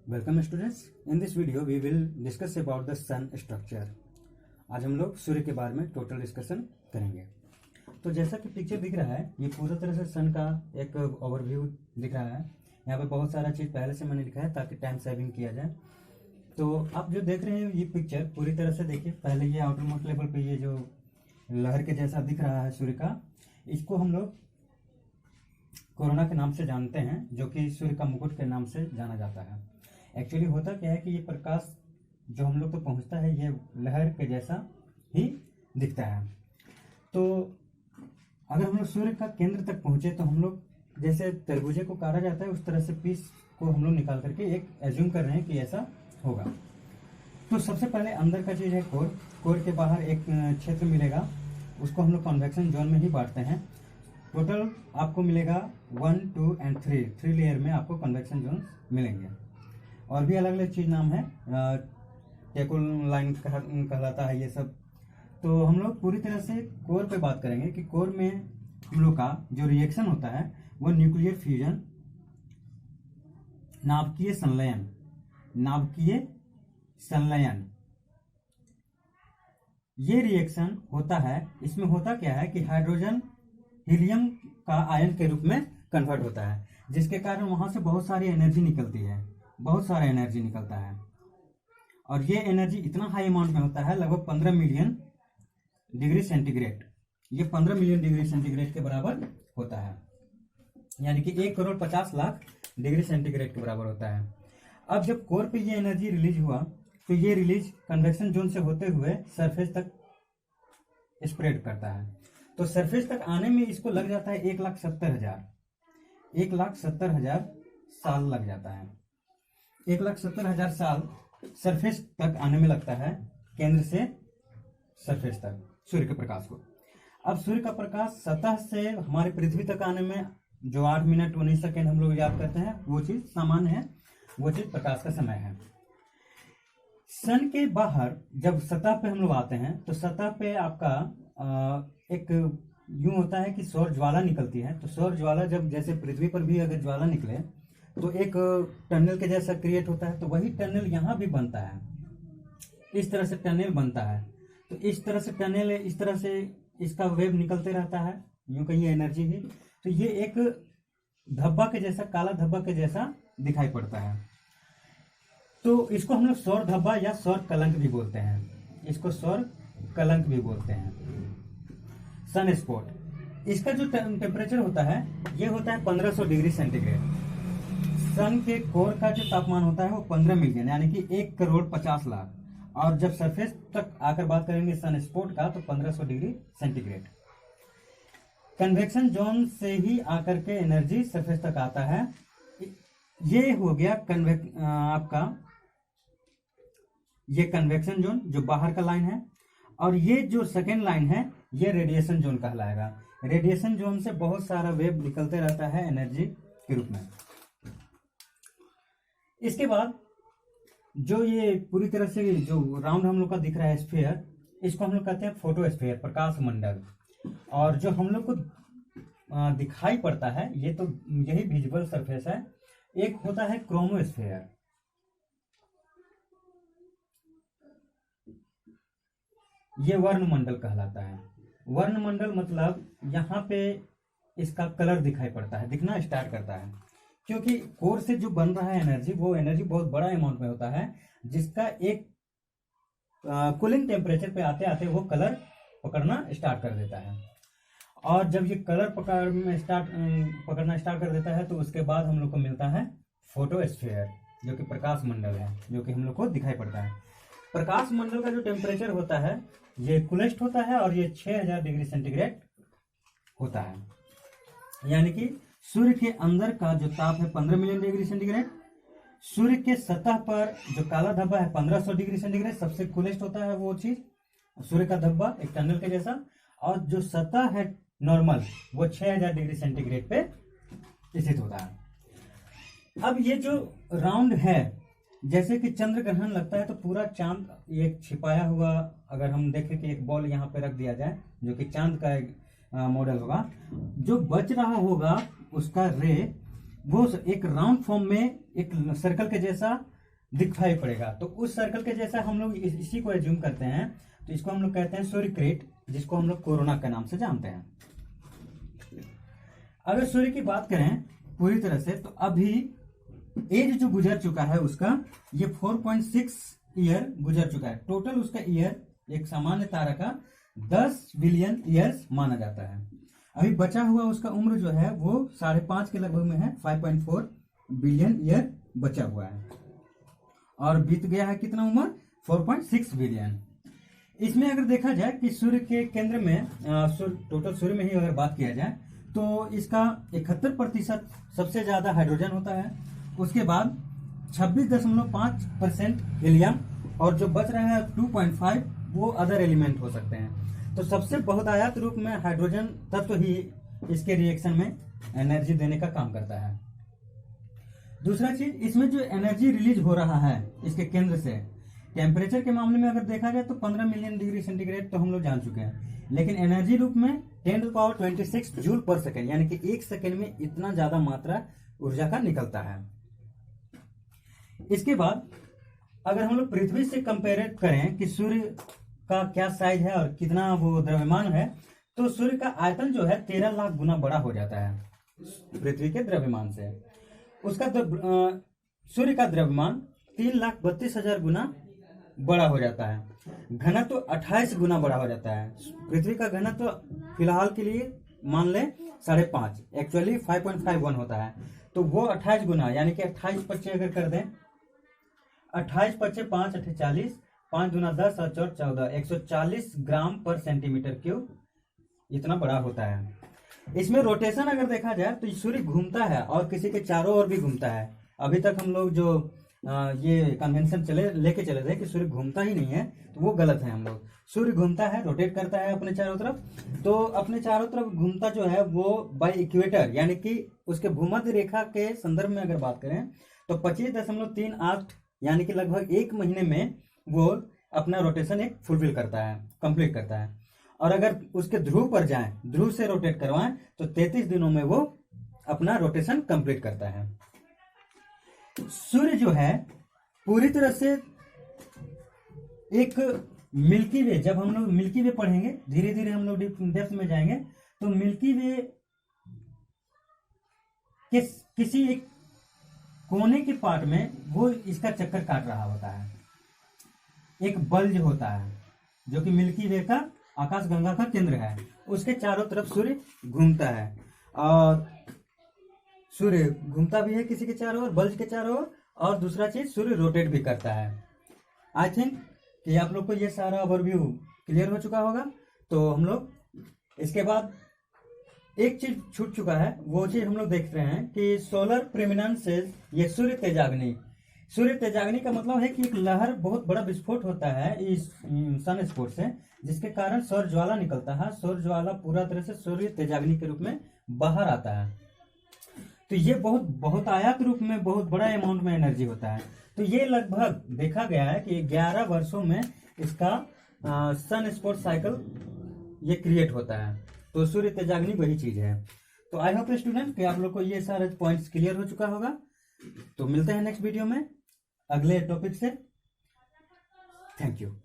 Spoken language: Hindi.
Welcome students. In this video we will discuss about the sun structure. आज हम लोग सूर्य के बारे में टोटल डिस्कशन करेंगे। तो जैसा कि पिक्चर दिख रहा है, ये पूरा तरह से सन का एक ओवरव्यू दिख रहा है। यहाँ पे बहुत सारा चीज़ पहले से मैंने लिखा है ताकि टाइम सेविंग किया जाए। तो आप जो देख रहे हैं ये पिक्चर पूरी तरह से देखिए। पहले ये आउटर मोस्ट लेवल पे ये जो लहर के जैसा दिख रहा है सूर्य का, इसको हम लोग कोरोना के नाम से जानते हैं, जो कि सूर्य का मुकुट के नाम से जाना जाता है। एक्चुअली होता क्या है कि ये प्रकाश जो हम लोग तो पहुंचता है, ये लहर के जैसा ही दिखता है। तो अगर हम लोग सूर्य का केंद्र तक पहुंचे तो हम लोग जैसे तरबूजे को काटा जाता है उस तरह से पीस को हम लोग निकाल करके एक एज्यूम कर रहे हैं कि ऐसा होगा। तो सबसे पहले अंदर का चीज है कोर। कोर के बाहर एक क्षेत्र मिलेगा, उसको हम लोग कन्वेक्शन जोन में ही बांटते हैं। टोटल आपको मिलेगा 1, 2 एंड 3 लेयर में आपको कन्वेक्शन जोन मिलेंगे। और भी अलग अलग चीज नाम है, टेकुल लाइन कहलाता है ये सब। तो हम लोग पूरी तरह से कोर पे बात करेंगे कि कोर में हम लोग का जो रिएक्शन होता है वो न्यूक्लियर फ्यूजन, नाभिकीय संलयन ये रिएक्शन होता है। इसमें होता क्या है कि हाइड्रोजन हीलियम का आयन के रूप में कन्वर्ट होता है, जिसके कारण वहां से बहुत सारी एनर्जी निकलती है, बहुत सारा एनर्जी निकलता है। और ये एनर्जी इतना हाई अमाउंट में होता है, लगभग 15 मिलियन डिग्री सेंटीग्रेड। ये 15 मिलियन डिग्री सेंटीग्रेड के बराबर होता है, यानी कि 1,50,00,000 डिग्री सेंटीग्रेड के बराबर होता है। अब जब कोर पे ये एनर्जी रिलीज हुआ तो ये रिलीज कन्वेक्शन जोन से होते हुए सरफेस तक स्प्रेड करता है। तो सरफेस तक आने में इसको लग जाता है 1,70,000 साल लग जाता है। 1,70,000 साल सरफेस तक आने में लगता है, केंद्र से सरफेस तक सूर्य के प्रकाश को। अब सूर्य का प्रकाश सतह से हमारे पृथ्वी तक आने में जो 8 मिनट 19 सेकेंड हम लोग याद करते हैं, वो चीज सामान्य है, वो चीज प्रकाश का समय है। सन के बाहर जब सतह पे हम लोग आते हैं तो सतह पे आपका एक यूं होता है कि सौर ज्वाला निकलती है। तो सौर ज्वाला जब जैसे पृथ्वी पर भी अगर ज्वाला निकले तो एक टनल के जैसा क्रिएट होता है, तो वही टनल यहाँ भी बनता है। इस तरह से टनल बनता है। तो इस तरह से टनल, इस तरह से इसका वेव निकलते रहता है, यूं कहीं एनर्जी ही। तो ये एक धब्बा के जैसा, काला धब्बा के जैसा दिखाई पड़ता है। तो इसको हम लोग सौर धब्बा या सौर कलंक भी बोलते हैं। इसको सौर कलंक भी बोलते हैं। सन स्पॉट, इसका जो टेम्परेचर होता है ये होता है 1500 डिग्री सेंटीग्रेड। सन के कोर का जो तापमान होता है वो 15 मिलियन यानी कि 1,50,00,000। और जब सरफेस तक आकर बात करेंगे सन स्पॉट का तो 1500 डिग्री सेंटीग्रेड। कन्वेक्शन जोन से ही आकर के एनर्जी सरफेस तक आता है। ये हो गया आपका ये कन्वेक्शन जोन जो बाहर का लाइन है। और ये जो सेकेंड लाइन है ये रेडिएशन जोन कहलाएगा। रेडिएशन जोन से बहुत सारा वेव निकलते रहता है एनर्जी के रूप में। इसके बाद जो ये पूरी तरह से जो राउंड हम लोग का दिख रहा है स्फीयर, इसको हम लोग कहते हैं फोटोस्फीयर, प्रकाश मंडल। और जो हम लोग को दिखाई पड़ता है ये तो यही विजुअल सरफेस है। एक होता है क्रोमोस्फीयर। ये वर्णमंडल कहलाता है। वर्णमंडल मतलब यहाँ पे इसका कलर दिखाई पड़ता है, दिखना स्टार्ट करता है, क्योंकि कोर से जो बन रहा है एनर्जी, वो एनर्जी बहुत बड़ा अमाउंट में होता है, जिसका एक कूलिंग टेम्परेचर पे आते आते वो कलर पकड़ना स्टार्ट कर देता है। और जब ये कलर पकड़ना स्टार्ट कर देता है तो उसके बाद हम लोग को मिलता है फोटोस्फीयर, जो कि प्रकाश मंडल है, जो कि हम लोग को दिखाई पड़ता है। प्रकाश मंडल का जो टेम्परेचर होता है ये कूलेस्ट होता है और ये 6000 डिग्री सेंटीग्रेड होता है। यानी कि सूर्य के अंदर का जो ताप है 15 मिलियन डिग्री सेंटीग्रेड। सूर्य के सतह पर जो काला धब्बा है 1500 डिग्री सेंटीग्रेड, सबसे कूलेस्ट होता है वो चीज, सूर्य का धब्बा एक टनल के जैसा। और जो सतह है नॉर्मल वो 6000 डिग्री सेंटीग्रेड पे स्थित होता है। अब ये जो राउंड है, जैसे कि चंद्र ग्रहण लगता है तो पूरा चांद एक छिपाया हुआ, अगर हम देखें कि एक बॉल यहाँ पे रख दिया जाए जो कि चांद का एक मॉडल होगा, जो बच रहा होगा उसका रे वो एक राउंड फॉर्म में एक सर्कल के जैसा दिखाई पड़ेगा। तो उस सर्कल के जैसा हम लोग इसी को एज्यूम करते हैं, तो इसको हम लोग कहते हैं सूर्यक्रेट, जिसको हम लोग कोरोना के नाम से जानते हैं। अगर सूर्य की बात करें पूरी तरह से, तो अभी एज जो गुजर चुका है उसका, ये 4.6 ईयर गुजर चुका है। टोटल उसका ईयर एक सामान्य तारा का 10 बिलियन ईयर्स माना जाता है। अभी बचा हुआ उसका उम्र जो है वो 5.5 के लगभग में है, 5.4 बिलियन ईयर बचा हुआ है, और बीत गया है कितना उम्र, 4.6 बिलियन। इसमें अगर देखा जाए कि सूर्य के केंद्र में टोटल सूर्य में ही अगर बात किया जाए तो इसका 71% सबसे ज्यादा हाइड्रोजन होता है। उसके बाद 26.5% हीलियम, और जो बच रहा है 2.5 वो अदर एलिमेंट हो सकते हैं। तो सबसे बहुतायत रूप में हाइड्रोजन तत्व ही इसके रिएक्शन में एनर्जी देने का काम करता है। दूसरा चीज, इसमें जो एनर्जी रिलीज हो रहा है इसके केंद्र से, टेम्परेचर के मामले में अगर देखा जाए तो 15 मिलियन डिग्री सेंटीग्रेड तो हम लोग जान चुके हैं, लेकिन एनर्जी रूप में 10⁻26 जूल पर सेकेंड, यानी कि 1 सेकेंड में इतना ज्यादा मात्रा ऊर्जा का निकलता है। इसके बाद अगर हम लोग पृथ्वी से कंपेयर करें कि सूर्य का क्या साइज है और कितना वो द्रव्यमान है, तो सूर्य का आयतन जो है 13 लाख गुना बड़ा हो जाता है पृथ्वी के द्रव्यमान से। उसका सूर्य का द्रव्यमान 3,32,000 गुना बड़ा हो जाता है। घनत्व 28 गुना बड़ा हो जाता है। पृथ्वी का घनत्व फिलहाल के लिए मान ले 5.5, एक्चुअली 5.51 होता है, तो वो 28 गुना, यानी कि 28 अगर कर दें, 28 5 48, 5 दूना 10 और 4 14, 140 ग्राम पर सेंटीमीटर क्यूब इतना बड़ा होता है। इसमें रोटेशन अगर देखा जाए तो सूर्य घूमता है और किसी के चारों ओर भी घूमता है। अभी तक हम लोग जो ये कन्वेंशन लेके चले थे कि सूर्य घूमता ही नहीं है, तो वो गलत है। हम लोग सूर्य घूमता है, रोटेट करता है अपने चारों तरफ। तो अपने चारों तरफ घूमता जो है वो बाय इक्वेटर, यानी कि उसके भूमध्य रेखा के संदर्भ में अगर बात करें तो 25.38, यानी कि लगभग 1 महीने में वो अपना रोटेशन एक फुलफिल करता है, कंप्लीट करता है। और अगर उसके ध्रुव पर जाएं, ध्रुव से रोटेट करवाएं, तो 33 दिनों में वो अपना रोटेशन कंप्लीट करता है। सूर्य जो है पूरी तरह से एक मिल्की वे, जब हम लोग मिल्की वे पढ़ेंगे, धीरे धीरे हम लोग डेप्थ में जाएंगे, तो मिल्की वे किसी एक कोने के पार्ट में वो इसका चक्कर काट रहा होता है। एक बल्ज होता है जो कि मिल्की वे का आकाशगंगा का केंद्र है, उसके चारों तरफ सूर्य घूमता है, और सूर्य घूमता भी है किसी के चारों ओर, बल्ज के चारों ओर, और दूसरा चीज सूर्य रोटेट भी करता है। आई थिंक कि आप लोग को ये सारा ओवरव्यू क्लियर हो चुका होगा। तो हम लोग इसके बाद एक चीज छूट चुका है, वो चीज हम लोग देख रहे हैं कि सोलर प्रेमिनेंसेस, ये सूर्य तेजाग्नि। सूर्य तेजाग्नि का मतलब है कि एक लहर, बहुत बड़ा विस्फोट होता है इस सन स्पॉट से, जिसके कारण सौर ज्वाला निकलता है। सौर ज्वाला पूरा तरह से सूर्य तेजाग्नि के रूप में बाहर आता है। तो ये बहुत आयात रूप में बहुत बड़ा अमाउंट में एनर्जी होता है। तो ये लगभग देखा गया है कि 11 वर्षों में इसका सन स्पॉट साइकिल ये क्रिएट होता है। तो सूर्य तेजाग्नि वही चीज है। तो आई होप स्टूडेंट कि आप लोग को ये सारे पॉइंट्स क्लियर हो चुका होगा। तो मिलते हैं नेक्स्ट वीडियो में अगले टॉपिक से। Thank you.